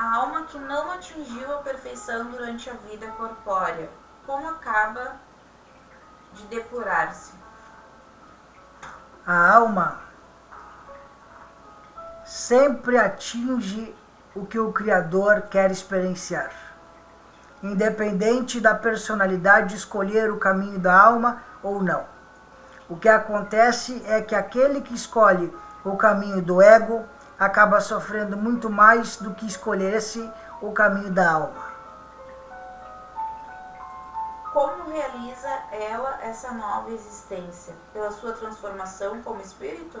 A alma que não atingiu a perfeição durante a vida corpórea, como acaba de depurar-se? A alma sempre atinge o que o Criador quer experienciar, independente da personalidade escolher o caminho da alma ou não. O que acontece é que aquele que escolhe o caminho do ego acaba sofrendo muito mais do que escolhesse o caminho da alma. Como realiza ela essa nova existência? Pela sua transformação como espírito?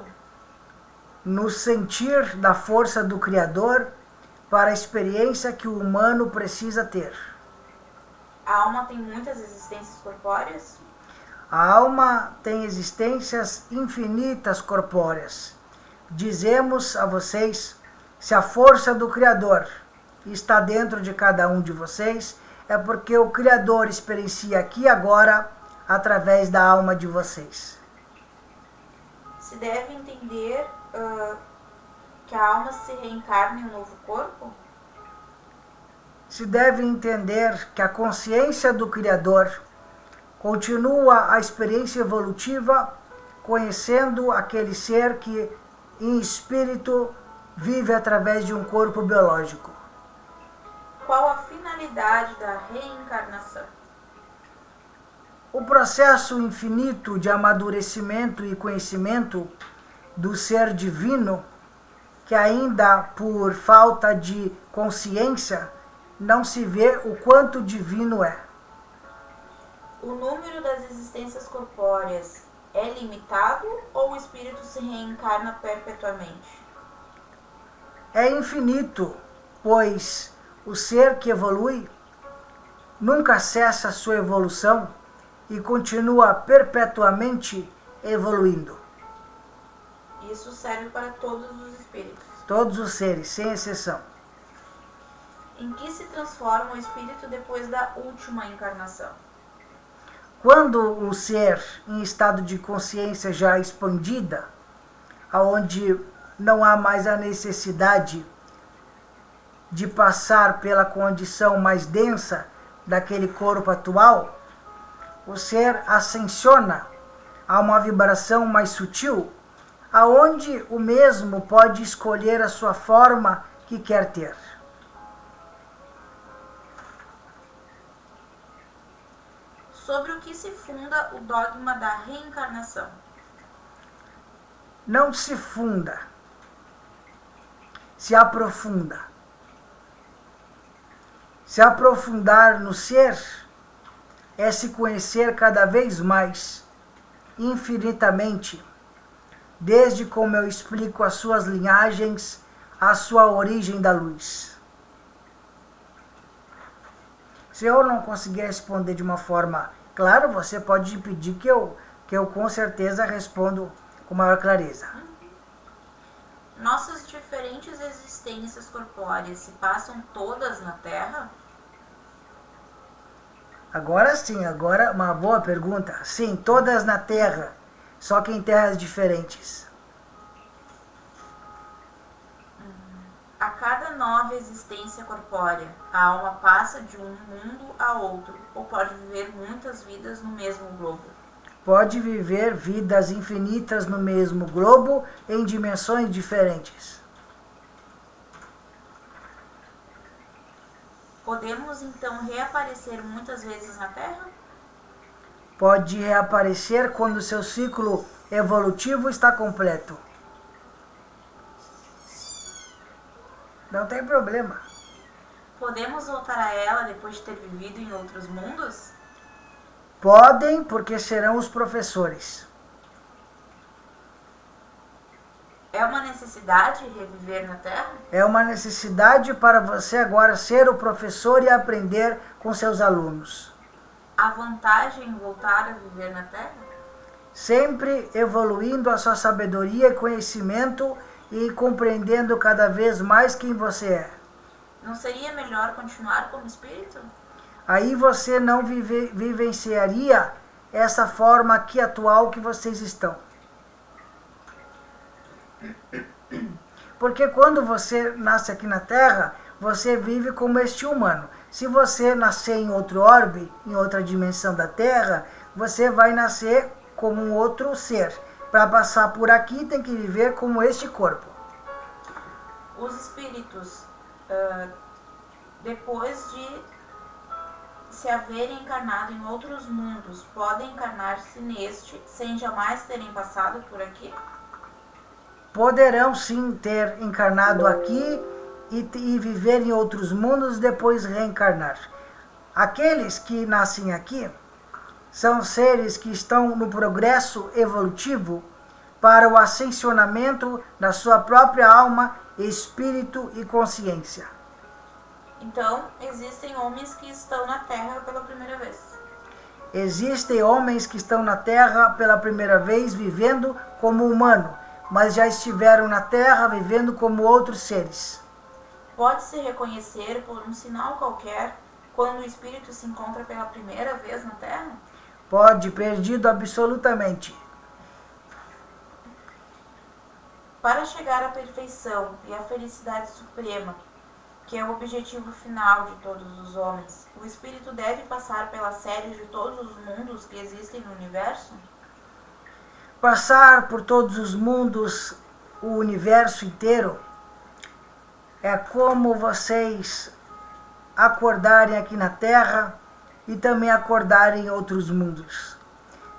No sentir da força do Criador para a experiência que o humano precisa ter. A alma tem muitas existências corpóreas? A alma tem existências infinitas corpóreas. Dizemos a vocês, se a força do Criador está dentro de cada um de vocês, é porque o Criador experiencia aqui e agora através da alma de vocês. Se deve entender que a alma se reencarna em um novo corpo? Se deve entender que a consciência do Criador continua a experiência evolutiva, conhecendo aquele ser que, em espírito, vive através de um corpo biológico. Qual a finalidade da reencarnação? O processo infinito de amadurecimento e conhecimento do ser divino, que ainda por falta de consciência, não se vê o quanto divino é. O número das existências corpóreas é limitado ou o espírito se reencarna perpetuamente? É infinito, pois o ser que evolui nunca cessa sua evolução e continua perpetuamente evoluindo. Isso serve para todos os espíritos. Todos os seres, sem exceção. Em que se transforma o espírito depois da última encarnação? Quando o ser em estado de consciência já expandida, aonde não há mais a necessidade de passar pela condição mais densa daquele corpo atual, o ser ascensiona a uma vibração mais sutil, aonde o mesmo pode escolher a sua forma que quer ter. Sobre o que se funda o dogma da reencarnação? Não se funda, se aprofunda. Se aprofundar no ser é se conhecer cada vez mais, infinitamente, desde como eu explico as suas linhagens, a sua origem da luz. Se eu não conseguir responder de uma forma clara, você pode pedir que eu com certeza respondo com maior clareza. Nossas diferentes existências corpóreas se passam todas na Terra? Agora sim, agora uma boa pergunta. Sim, todas na Terra, só que em terras diferentes. A cada nova existência corpórea, a alma passa de um mundo a outro, ou pode viver muitas vidas no mesmo globo? Pode viver vidas infinitas no mesmo globo, em dimensões diferentes. Podemos então reaparecer muitas vezes na Terra? Pode reaparecer quando seu ciclo evolutivo está completo. Não tem problema. Podemos voltar a ela depois de ter vivido em outros mundos? Podem, porque serão os professores. É uma necessidade reviver na Terra? É uma necessidade para você agora ser o professor e aprender com seus alunos. Há vantagem em voltar a viver na Terra? Sempre evoluindo a sua sabedoria e conhecimento e compreendendo cada vez mais quem você é. Não seria melhor continuar como espírito? Aí você não vivenciaria essa forma aqui atual que vocês estão. Porque quando você nasce aqui na Terra, você vive como este humano. Se você nascer em outro orbe, em outra dimensão da Terra, você vai nascer como um outro ser. Para passar por aqui, tem que viver como este corpo. Os espíritos, depois de se haverem encarnado em outros mundos, podem encarnar-se neste sem jamais terem passado por aqui? Poderão sim ter encarnado aqui e viver em outros mundos, depois reencarnar. Aqueles que nascem aqui são seres que estão no progresso evolutivo para o ascensionamento da sua própria alma, espírito e consciência. Então, existem homens que estão na Terra pela primeira vez. Existem homens que estão na Terra pela primeira vez vivendo como humano, mas já estiveram na Terra vivendo como outros seres. Pode-se reconhecer por um sinal qualquer quando o espírito se encontra pela primeira vez na Terra? Pode, perdido absolutamente. Para chegar à perfeição e à felicidade suprema, que é o objetivo final de todos os homens, o espírito deve passar pela série de todos os mundos que existem no universo? Passar por todos os mundos, o universo inteiro, é como vocês acordarem aqui na Terra e também acordarem em outros mundos.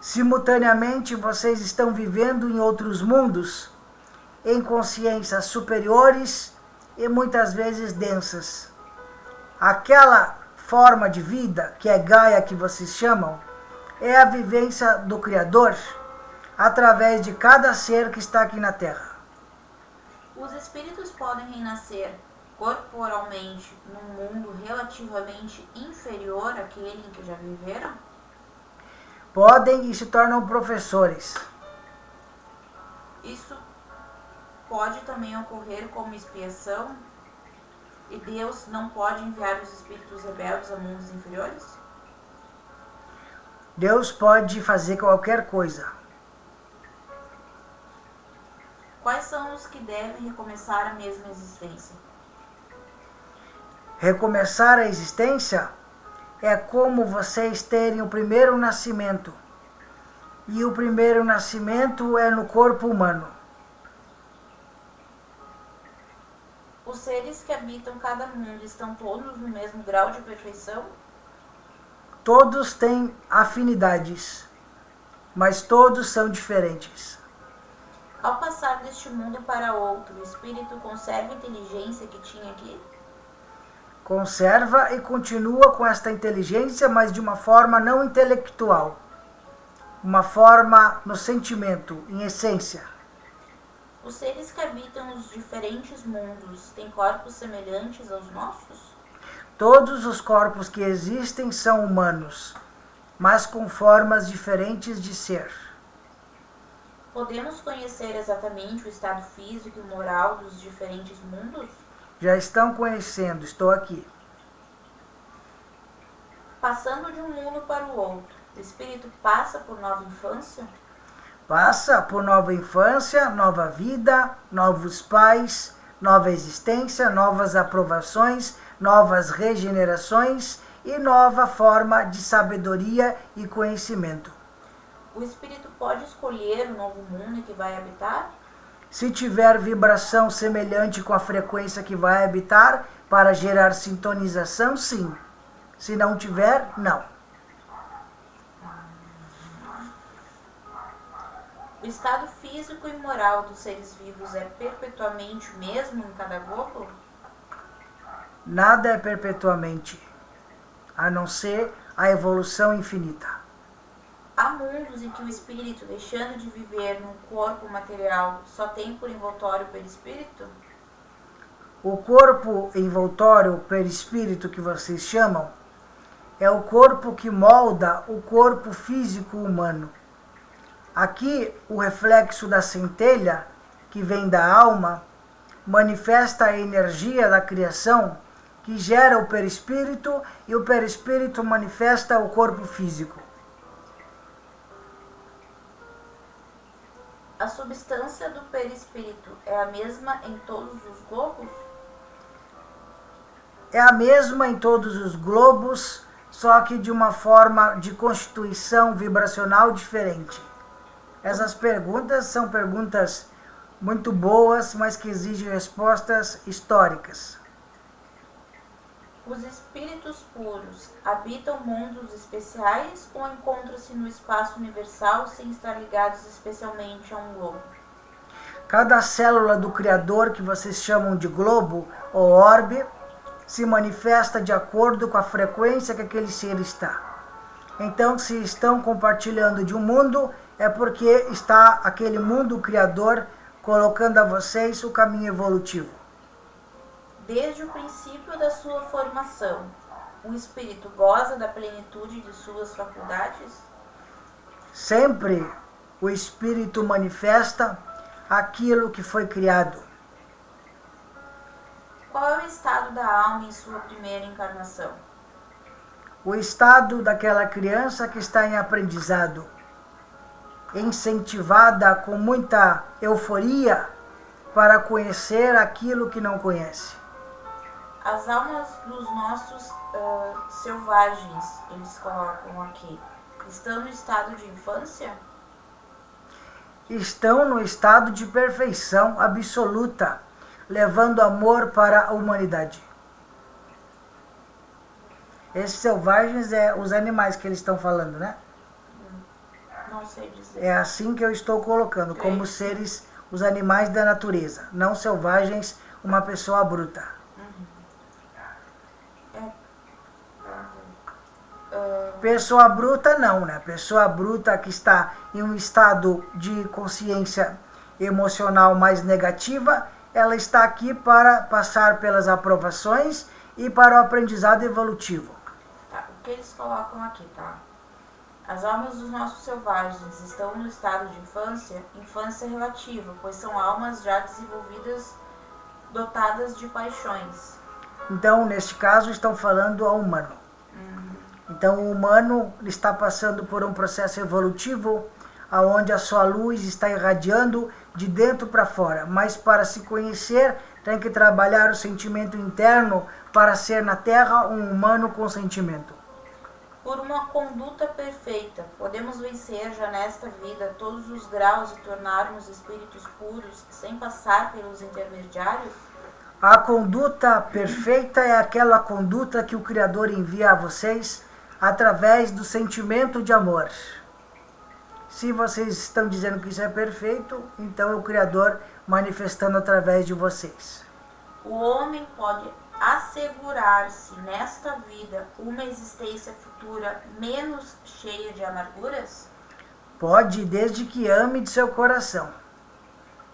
Simultaneamente, vocês estão vivendo em outros mundos, em consciências superiores e muitas vezes densas. Aquela forma de vida, que é Gaia que vocês chamam, é a vivência do Criador através de cada ser que está aqui na Terra. Os espíritos podem renascer corporalmente num mundo relativamente inferior àquele em que já viveram? Podem e se tornam professores. Isso pode também ocorrer como expiação? E Deus não pode enviar os espíritos rebeldes a mundos inferiores? Deus pode fazer qualquer coisa. Quais são os que devem recomeçar a mesma existência? Recomeçar a existência é como vocês terem o primeiro nascimento. E o primeiro nascimento é no corpo humano. Os seres que habitam cada mundo estão todos no mesmo grau de perfeição? Todos têm afinidades, mas todos são diferentes. Ao passar deste mundo para outro, o espírito conserva a inteligência que tinha aqui? Conserva e continua com esta inteligência, mas de uma forma não intelectual. Uma forma no sentimento, em essência. Os seres que habitam os diferentes mundos têm corpos semelhantes aos nossos? Todos os corpos que existem são humanos, mas com formas diferentes de ser. Podemos conhecer exatamente o estado físico e moral dos diferentes mundos? Já estão conhecendo, estou aqui. Passando de um mundo para o outro, o espírito passa por nova infância? Passa por nova infância, nova vida, novos pais, nova existência, novas aprovações, novas regenerações e nova forma de sabedoria e conhecimento. O espírito pode escolher o novo mundo em que vai habitar? Se tiver vibração semelhante com a frequência que vai habitar, para gerar sintonização, sim. Se não tiver, não. O estado físico e moral dos seres vivos é perpetuamente o mesmo em cada globo? Nada é perpetuamente, a não ser a evolução infinita. Há mundos em que o espírito, deixando de viver num corpo material, só tem por envoltório o perispírito? O corpo envoltório, perispírito que vocês chamam, é o corpo que molda o corpo físico humano. Aqui, o reflexo da centelha, que vem da alma, manifesta a energia da criação, que gera o perispírito, e o perispírito manifesta o corpo físico. A substância do perispírito é a mesma em todos os globos? é a mesma em todos os globos, só que de uma forma de constituição vibracional diferente. Essas perguntas são perguntas muito boas, mas que exigem respostas históricas. Os espíritos puros habitam mundos especiais ou encontram-se no espaço universal sem estar ligados especialmente a um globo? Cada célula do Criador, que vocês chamam de globo ou orbe, se manifesta de acordo com a frequência que aquele ser está. Então, se estão compartilhando de um mundo, é porque está aquele mundo Criador colocando a vocês o caminho evolutivo. Desde o princípio da sua formação, o espírito goza da plenitude de suas faculdades? Sempre o espírito manifesta aquilo que foi criado. Qual é o estado da alma em sua primeira encarnação? O estado daquela criança que está em aprendizado, incentivada com muita euforia para conhecer aquilo que não conhece. As almas dos nossos selvagens, eles colocam aqui, estão no estado de infância? Estão no estado de perfeição absoluta, levando amor para a humanidade. Esses selvagens é os animais que eles estão falando, né? Não sei dizer. É assim que eu estou colocando, como seres, os animais da natureza, não selvagens, uma pessoa bruta. Pessoa bruta não, né? Pessoa bruta que está em um estado de consciência emocional mais negativa, ela está aqui para passar pelas aprovações e para o aprendizado evolutivo. Tá, o que eles colocam aqui, tá? As almas dos nossos selvagens estão no estado de infância relativa, pois são almas já desenvolvidas, dotadas de paixões. Então, neste caso, estão falando ao humano. Então, o humano está passando por um processo evolutivo, onde a sua luz está irradiando de dentro para fora. Mas para se conhecer, tem que trabalhar o sentimento interno para ser na Terra um humano com sentimento. Por uma conduta perfeita, podemos vencer já nesta vida todos os graus e tornarmos espíritos puros sem passar pelos intermediários? A conduta perfeita é aquela conduta que o Criador envia a vocês através do sentimento de amor. Se vocês estão dizendo que isso é perfeito, então é o Criador manifestando através de vocês. O homem pode assegurar-se nesta vida uma existência futura menos cheia de amarguras? Pode, desde que ame de seu coração.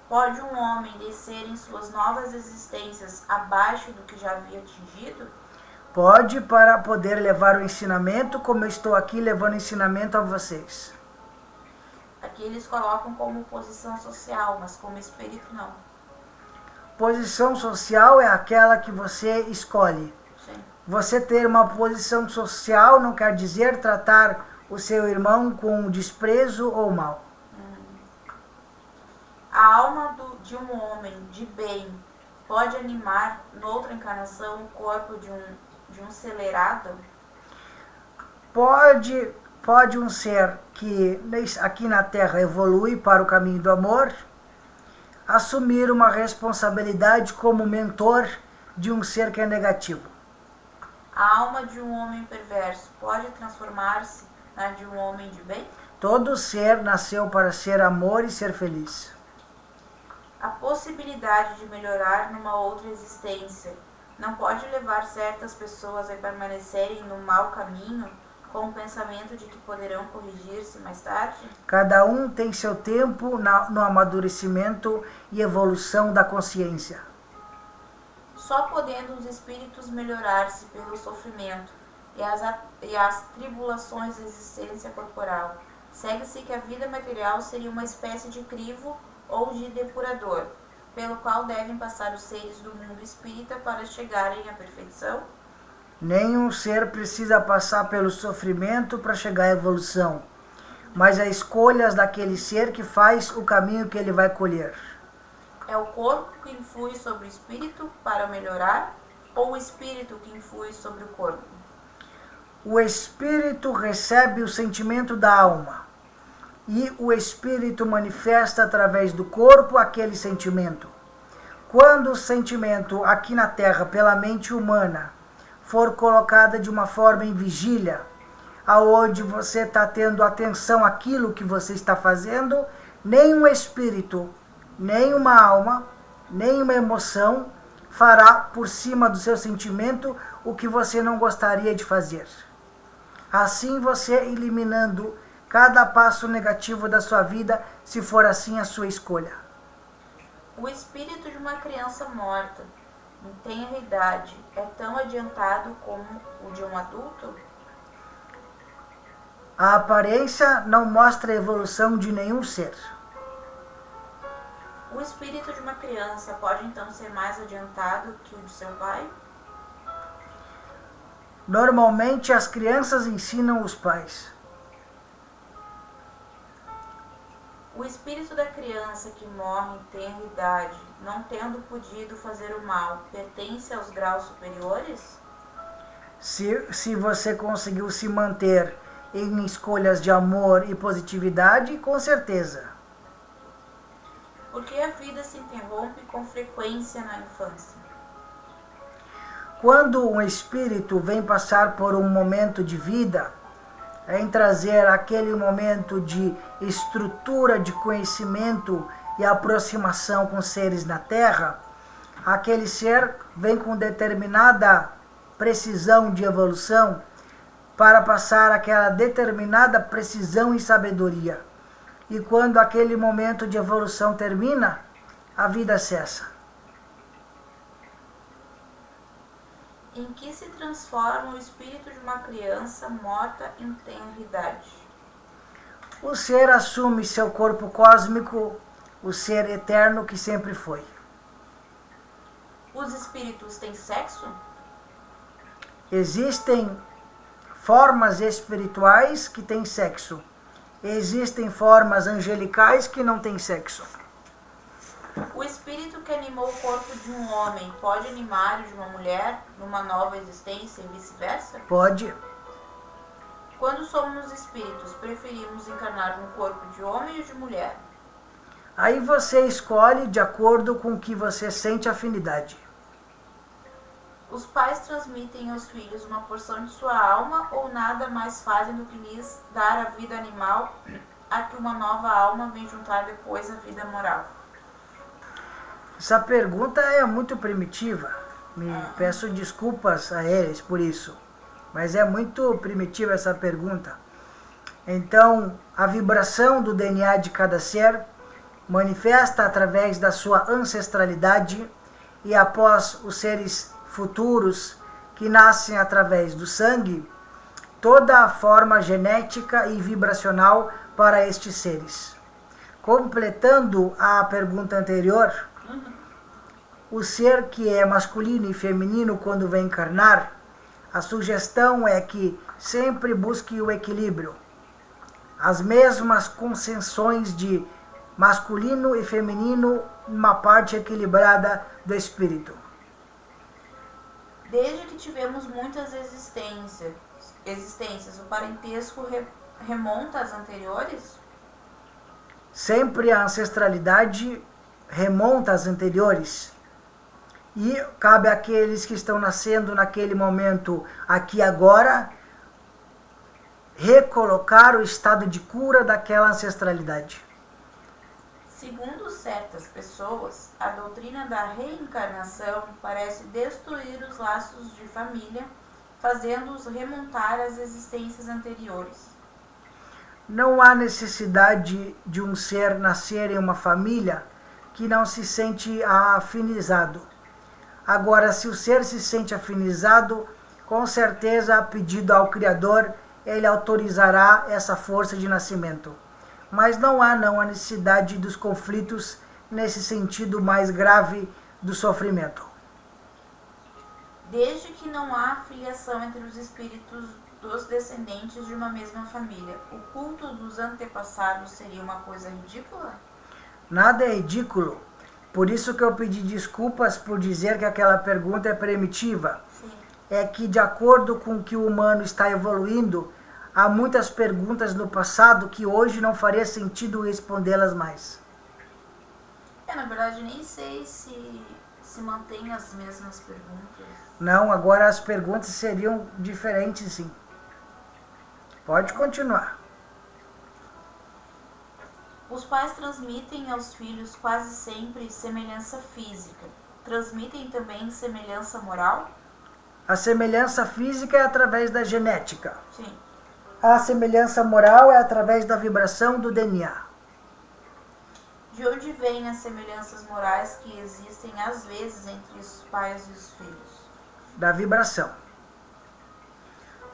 Pode um homem descer em suas novas existências abaixo do que já havia atingido? Pode, para poder levar o ensinamento, como eu estou aqui levando ensinamento a vocês. Aqui eles colocam como posição social, mas como espírito não. Posição social é aquela que você escolhe. Sim. Você ter uma posição social não quer dizer tratar o seu irmão com desprezo ou mal. A alma de um homem de bem pode animar, noutra encarnação, o corpo de um celerado? Pode um ser que aqui na Terra evolui para o caminho do amor, assumir uma responsabilidade como mentor de um ser que é negativo. A alma de um homem perverso pode transformar-se na de um homem de bem? Todo ser nasceu para ser amor e ser feliz. A possibilidade de melhorar numa outra existência não pode levar certas pessoas a permanecerem no mau caminho com o pensamento de que poderão corrigir-se mais tarde? Cada um tem seu tempo no amadurecimento e evolução da consciência. Só podendo os espíritos melhorar-se pelo sofrimento e as tribulações da existência corporal, segue-se que a vida material seria uma espécie de crivo ou de depurador, pelo qual devem passar os seres do mundo espírita para chegarem à perfeição? Nenhum ser precisa passar pelo sofrimento para chegar à evolução, mas as escolhas daquele ser que faz o caminho que ele vai colher. É o corpo que influi sobre o espírito para melhorar? ou o espírito que influi sobre o corpo? O espírito recebe o sentimento da alma e o espírito manifesta através do corpo aquele sentimento. Quando o sentimento aqui na Terra, pela mente humana, for colocada de uma forma em vigília, aonde você está tendo atenção àquilo que você está fazendo, nem um espírito, nem uma alma, nem uma emoção fará por cima do seu sentimento o que você não gostaria de fazer. Assim você eliminando cada passo negativo da sua vida, se for assim a sua escolha. O espírito de uma criança morta, em tenra idade, é tão adiantado como o de um adulto? A aparência não mostra a evolução de nenhum ser. O espírito de uma criança pode então ser mais adiantado que o de seu pai? Normalmente as crianças ensinam os pais. O espírito da criança que morre em tenra idade, não tendo podido fazer o mal, pertence aos graus superiores? Se você conseguiu se manter em escolhas de amor e positividade, com certeza. Por que a vida se interrompe com frequência na infância? Quando um espírito vem passar por um momento de vida, em trazer aquele momento de estrutura de conhecimento e aproximação com seres na Terra, aquele ser vem com determinada precisão de evolução para passar aquela determinada precisão e sabedoria. E quando aquele momento de evolução termina, a vida cessa. Em que se transforma o espírito de uma criança morta em tenra idade? O ser assume seu corpo cósmico, o ser eterno que sempre foi. Os espíritos têm sexo? Existem formas espirituais que têm sexo. Existem formas angelicais que não têm sexo. O espírito que animou o corpo de um homem pode animar o de uma mulher numa nova existência e vice-versa? Pode. Quando somos espíritos, preferimos encarnar num corpo de homem ou de mulher? Aí você escolhe de acordo com o que você sente afinidade. Os pais transmitem aos filhos uma porção de sua alma ou nada mais fazem do que lhes dar a vida animal a que uma nova alma vem juntar depois a vida moral? Essa pergunta é muito primitiva. Me peço desculpas a eles por isso. Mas é muito primitiva essa pergunta. Então, a vibração do DNA de cada ser manifesta através da sua ancestralidade e após os seres futuros que nascem através do sangue, toda a forma genética e vibracional para estes seres. Completando a pergunta anterior, o ser que é masculino e feminino quando vem encarnar, a sugestão é que sempre busque o equilíbrio. As mesmas concessões de masculino e feminino, uma parte equilibrada do espírito. Desde que tivemos muitas existências, o parentesco remonta às anteriores? Sempre a ancestralidade remonta às anteriores. E cabe àqueles que estão nascendo naquele momento, aqui agora, recolocar o estado de cura daquela ancestralidade. Segundo certas pessoas, a doutrina da reencarnação parece destruir os laços de família, fazendo-os remontar às existências anteriores. Não há necessidade de um ser nascer em uma família que não se sente afinizado. Agora, se o ser se sente afinizado, com certeza, a pedido ao Criador, ele autorizará essa força de nascimento. Mas não há a necessidade dos conflitos nesse sentido mais grave do sofrimento. Desde que não há filiação entre os espíritos dos descendentes de uma mesma família, o culto dos antepassados seria uma coisa ridícula? Nada é ridículo. Por isso que eu pedi desculpas por dizer que aquela pergunta é primitiva. Sim. É que, de acordo com que o humano está evoluindo, há muitas perguntas no passado que hoje não faria sentido respondê-las mais. Na verdade, nem sei se mantém as mesmas perguntas. Não, agora as perguntas seriam diferentes, sim. Pode continuar. Os pais transmitem aos filhos quase sempre semelhança física. Transmitem também semelhança moral? A semelhança física é através da genética. Sim. A semelhança moral é através da vibração do DNA. De onde vêm as semelhanças morais que existem às vezes entre os pais e os filhos? Da vibração.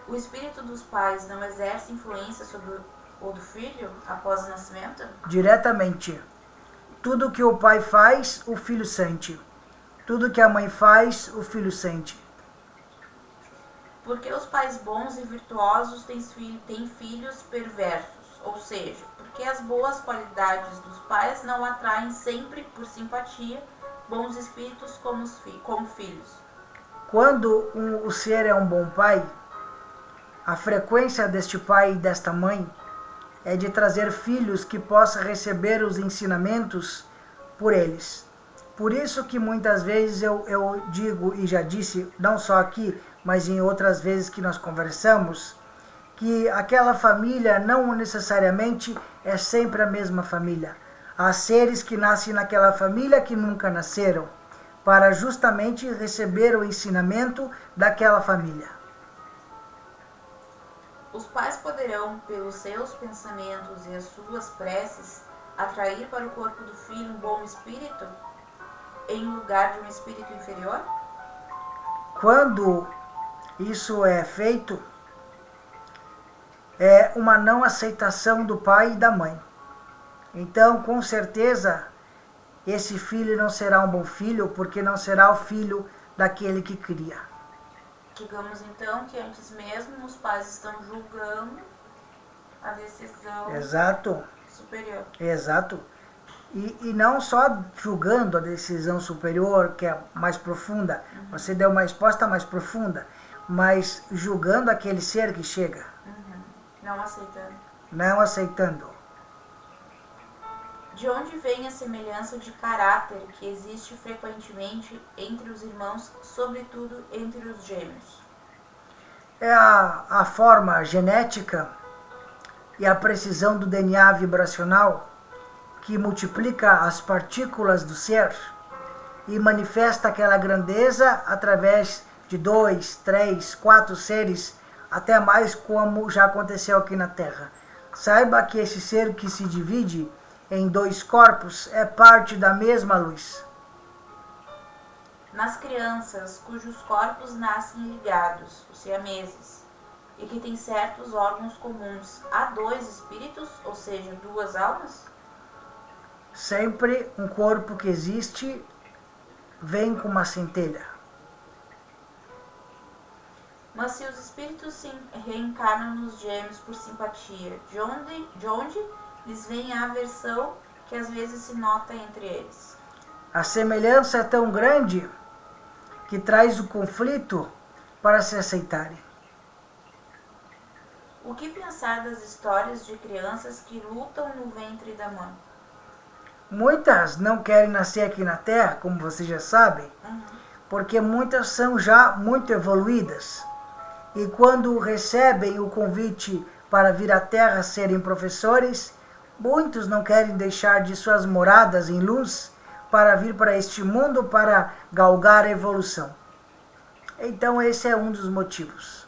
O espírito dos pais não exerce influência sobre o do filho após o nascimento? Diretamente. Tudo que o pai faz, o filho sente. Tudo que a mãe faz, o filho sente. Porque os pais bons e virtuosos têm filhos perversos? Ou seja, porque as boas qualidades dos pais não atraem sempre, por simpatia, bons espíritos como filhos? Quando o ser é um bom pai, a frequência deste pai e desta mãe é de trazer filhos que possam receber os ensinamentos por eles. Por isso que muitas vezes eu digo, e já disse, não só aqui, mas em outras vezes que nós conversamos, que aquela família não necessariamente é sempre a mesma família. Há seres que nascem naquela família que nunca nasceram, para justamente receber o ensinamento daquela família. Os pais poderão, pelos seus pensamentos e as suas preces, atrair para o corpo do filho um bom espírito, em lugar de um espírito inferior? Quando isso é feito, é uma não aceitação do pai e da mãe. Então, com certeza, esse filho não será um bom filho, porque não será o filho daquele que cria. Digamos então que antes mesmo os pais estão julgando a decisão Exato. superior. Exato. E não só julgando a decisão superior, que é mais profunda, você deu uma resposta mais profunda, mas julgando aquele ser que chega. Não aceitando. Não aceitando. De onde vem a semelhança de caráter que existe frequentemente entre os irmãos, sobretudo entre os gêmeos? É a forma genética e a precisão do DNA vibracional que multiplica as partículas do ser e manifesta aquela grandeza através de 2, 3, 4 seres, até mais, como já aconteceu aqui na Terra. Saiba que esse ser que se divide em 2 corpos é parte da mesma luz. Nas crianças cujos corpos nascem ligados, os siameses, e que têm certos órgãos comuns, há 2 espíritos, ou seja, 2 almas? Sempre um corpo que existe vem com uma centelha. Mas se os espíritos se reencarnam nos gêmeos por simpatia, de onde lhes vem a aversão que às vezes se nota entre eles? A semelhança é tão grande que traz o conflito para se aceitarem. O que pensar das histórias de crianças que lutam no ventre da mãe? Muitas não querem nascer aqui na Terra, como vocês já sabem, porque muitas são já muito evoluídas. E quando recebem o convite para vir à Terra serem professores, muitos não querem deixar de suas moradas em luz para vir para este mundo para galgar a evolução. Então esse é um dos motivos.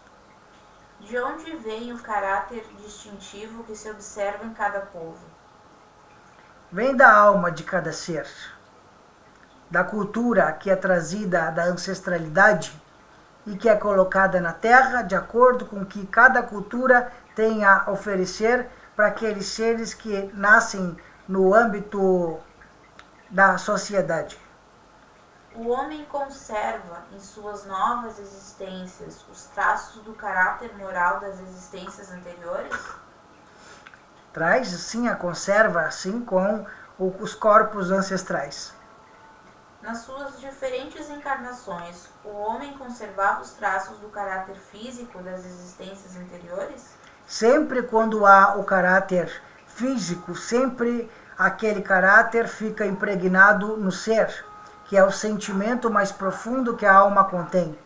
De onde vem o caráter distintivo que se observa em cada povo? Vem da alma de cada ser, da cultura que é trazida da ancestralidade e que é colocada na Terra de acordo com o que cada cultura tem a oferecer para aqueles seres que nascem no âmbito da sociedade. O homem conserva em suas novas existências os traços do caráter moral das existências anteriores? Traz sim a conserva, assim com os corpos ancestrais. Nas suas diferentes encarnações, o homem conservava os traços do caráter físico das existências anteriores? Sempre quando há o caráter físico, sempre aquele caráter fica impregnado no ser, que é o sentimento mais profundo que a alma contém.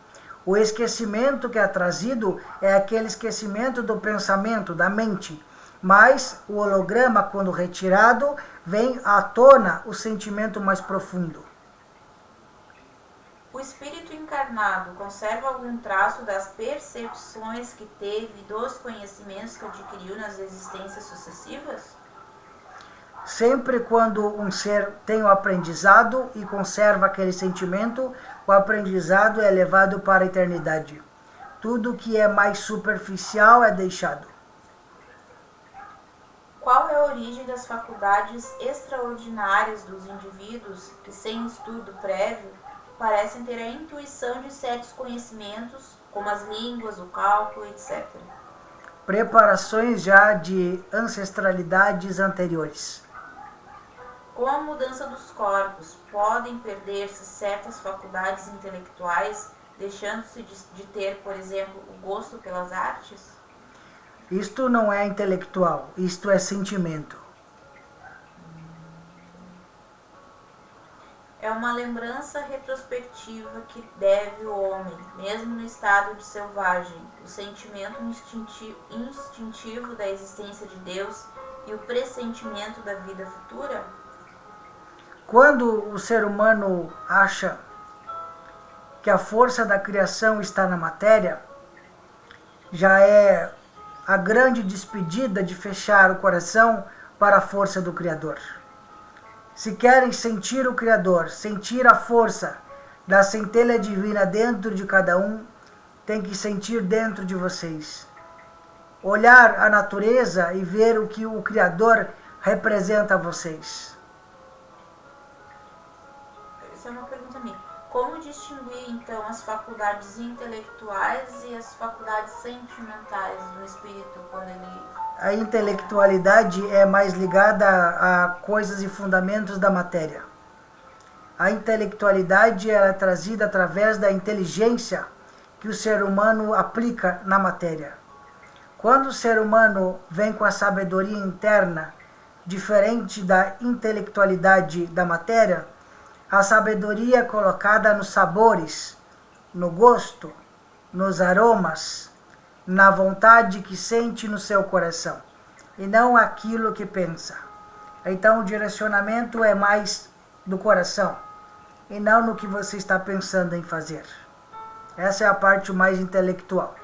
O esquecimento que é trazido é aquele esquecimento do pensamento, da mente. Mas o holograma, quando retirado, vem à tona o sentimento mais profundo. O espírito encarnado conserva algum traço das percepções que teve e dos conhecimentos que adquiriu nas existências sucessivas? Sempre quando um ser tem o aprendizado e conserva aquele sentimento, o aprendizado é levado para a eternidade. Tudo que é mais superficial é deixado. Qual é a origem das faculdades extraordinárias dos indivíduos que, sem estudo prévio, parecem ter a intuição de certos conhecimentos, como as línguas, o cálculo, etc. Preparações já de ancestralidades anteriores. Com a mudança dos corpos, podem perder-se certas faculdades intelectuais, deixando-se de ter, por exemplo, o gosto pelas artes? Isto não é intelectual, isto é sentimento. É uma lembrança retrospectiva que deve o homem, mesmo no estado de selvagem, o sentimento instintivo da existência de Deus e o pressentimento da vida futura? Quando o ser humano acha que a força da criação está na matéria, já é a grande despedida de fechar o coração para a força do Criador. Se querem sentir o Criador, sentir a força da centelha divina dentro de cada um, tem que sentir dentro de vocês. Olhar a natureza e ver o que o Criador representa a vocês. Essa é uma pergunta minha. Como distinguir, então, as faculdades intelectuais e as faculdades sentimentais do espírito quando ele... A intelectualidade é mais ligada a coisas e fundamentos da matéria. A intelectualidade é trazida através da inteligência que o ser humano aplica na matéria. Quando o ser humano vem com a sabedoria interna, diferente da intelectualidade da matéria, a sabedoria é colocada nos sabores, no gosto, nos aromas, na vontade que sente no seu coração, e não aquilo que pensa. Então o direcionamento é mais do coração, e não no que você está pensando em fazer. Essa é a parte mais intelectual.